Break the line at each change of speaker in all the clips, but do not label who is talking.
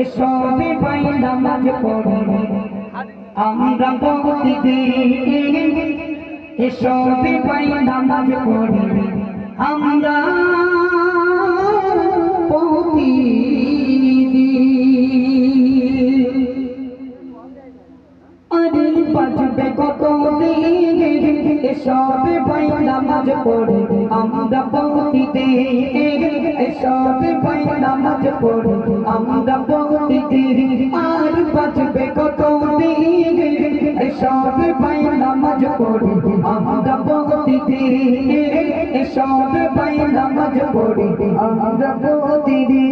এসবে ভাই নামাজ পড়ি আমরা প্রতিদিন, এসবে ভাই নামাজ পড়ি আমরা প্রতিদিন। আরে বাজবে কত দিন, এসবে ভাই নামাজ পড়ি আমরা প্রতিদিন, এসবে ভাই নামাজ পড়ি আমরা প্রতিদিন। আর বাজবে কত দিন, এসবে ভাই নামাজ পড়ি আমরা প্রতিদিন, এসবে ভাই নামাজ পড়ি আমরা প্রতিদিন।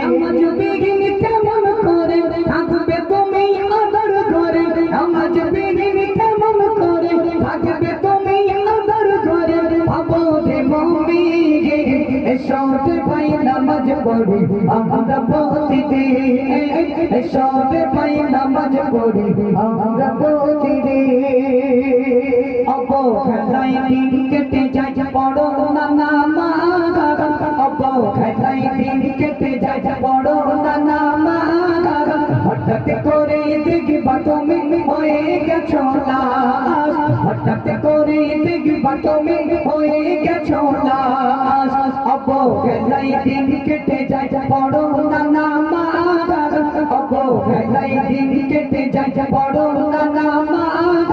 নামাজ বিঘিন কেমন করে থাকবে তুমি আদর ঘরে, নামাজ বিঘিন কেমন করে থাকবে তুমি আদর ঘরে। ভাবো রে মুমিন, এসবে ভাই নামাজ পড়ি আমরা প্রতিদিন, এসবে ভাই নামাজ পড়ি আমরা প্রতিদিন। অবহেলায় দিন কেটে যায় পড়ো না নামাজ, অবহেলায় দিন কেটে যায় পড়ো না নামাজ। হঠাৎ করে দেখবা তুমি হয়ে গেছো লাশ, হঠাৎ করে দেখবা তুমি হয়ে গেছো লাশ। অবহেলায় দিন কেটে যায় পড়ো না নামাজ, অবহেলায় দিন কেটে যায় পড়ো না নামাজ।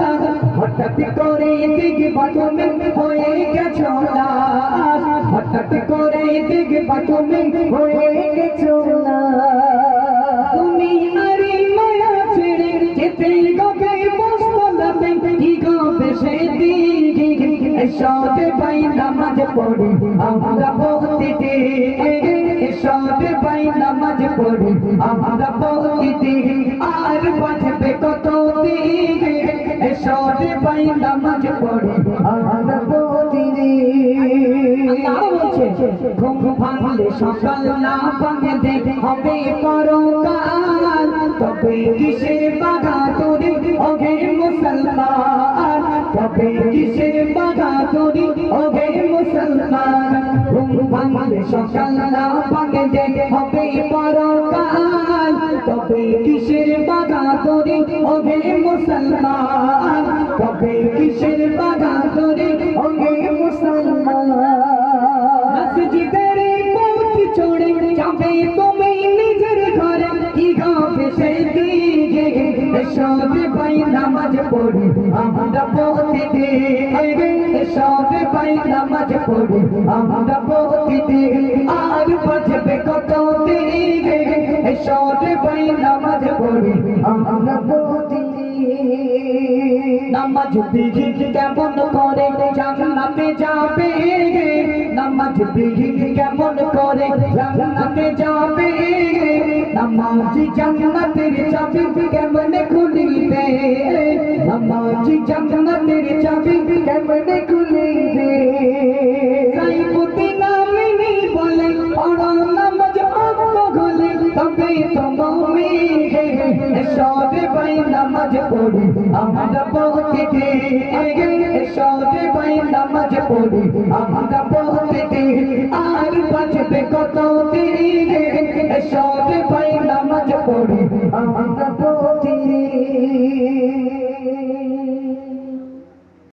হঠাৎ করে দেখবা তুমি হয়ে গেছো লাশ, হঠাৎ করে দেখবা তুমি হয়ে গেছো লাশ। তুমি আরে মায়া ছেড়ে যেতে গবে বসলাতে কি গবে সেদিন, এসবে ভাই নামাজ পড়ি আমরা প্রতিদিন, এসবে ভাই নামাজ পড়ি আমরা প্রতিদিন। আর বাজবে কত দিন, এসবে ভাই নামাজ পড়ি আমরা প্রতিদিন। ঘুম ভাঙলে সকাল না ভাঙলে হবে পরকাল, তবে কিসের বাগাতুরি ওহে মুসলমান, তবে কিসের বাগাতুরি ওহে মুসলমান। ঘুম ভাঙলে সকাল না ভাঙলে হবে পরকাল, তবে কিসের বাগাতুরি ওহে মুসলমান, তবে কিসের বাগাতুরি ওহে মুসলমান। মসজিদের পথ চড়ে যাবে তুমি নিজের ঘরে কি হবে সেদিন, এসবে ভাই নামাজ পড়ি আমরা প্রতিদিন, এসবে ভাই নামাজ পড়ি আমরা প্রতিদিন। আর বাজবে কত দিন, এসবে ভাই নামাজ পড়ি আমরা প্রতিদিন। নামাজ বিঘিন কেমন করে জান্নাতে যাবে, নামাজ বিঘিন কেমন করে জান্নাতে যাবে। নামাজি জান্নাতের চাবি কেমনে খুলিবে, নামাজি জান্নাতের চাবি কেমনে খুলিবে। সাইফুদ্দিন আমিনী বলে পড়ো নামাজ অঙ্গ গলে তবে তো মুমিন, এসবে ভাই নামাজ পড়ি আমরা প্রতিদিন, এসবে ভাই নামাজ পড়ি আমরা প্রতিদিন।